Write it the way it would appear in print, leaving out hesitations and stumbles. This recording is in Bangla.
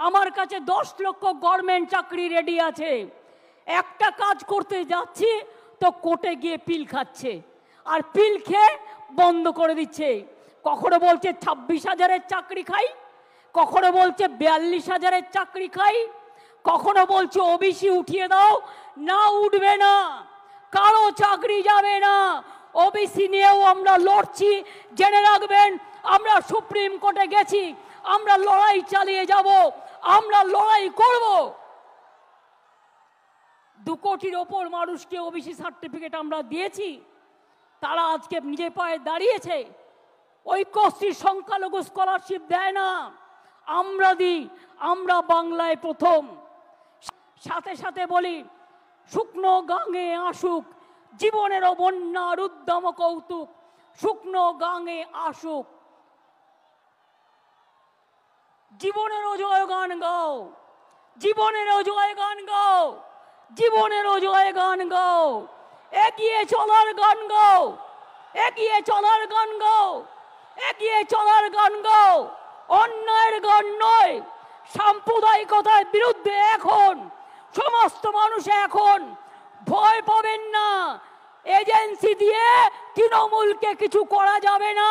আমার কাছে 10 লক্ষ গভর্নমেন্ট চাকরি রেডি আছে, একটা কাজ করতে যাচ্ছি তো কোর্টে গিয়ে পিল খাচ্ছে, আর পিল খেয়ে বন্ধ করে দিচ্ছে। কখনো বলছে 26,000-এর চাকরি খাই, কখনো বলছে 42,000-এর চাকরি খাই, কখনো বলছে ওবিসি উঠিয়ে দাও, না উঠবে না, কারো চাকরি যাবে না। ওবিসি নিয়েও আমরা লড়ছি, জেনে রাখবেন আমরা সুপ্রিম কোর্টে গেছি, আমরা লড়াই চালিয়ে যাব, আমরা লড়াই করব। 2 কোটির ওপর মানুষকে ওবিসি সার্টিফিকেট আমরা দিয়েছি, তারা আজকে নিজে পায়ে দাঁড়িয়েছে। ঐক্যশ্রী সংখ্যালঘু স্কলারশিপ দেয় না, আমরা দিই, আমরা বাংলায় প্রথম। সাথে সাথে বলি, শুকনো গাঙে আসুক জীবনেরও বন্যার উদ্যম কৌতুক, শুকনো গাঙে আসুক, জীবনেরও জয়গান গাও, জীবনেরও জয়গান গাও, জীবনেরও জয়গান গাও, এগিয়ে চলার গান গাও, এগিয়ে চলার গান গাও, এগিয়ে চলার গান গাও, অন্যায়ের গান নয়। সাম্প্রদায়িকতার বিরুদ্ধে এখন সমস্ত মানুষ এখন ভয় পাবেন না, এজেন্সি দিয়ে তৃণমূলকে কিছু করা যাবে না।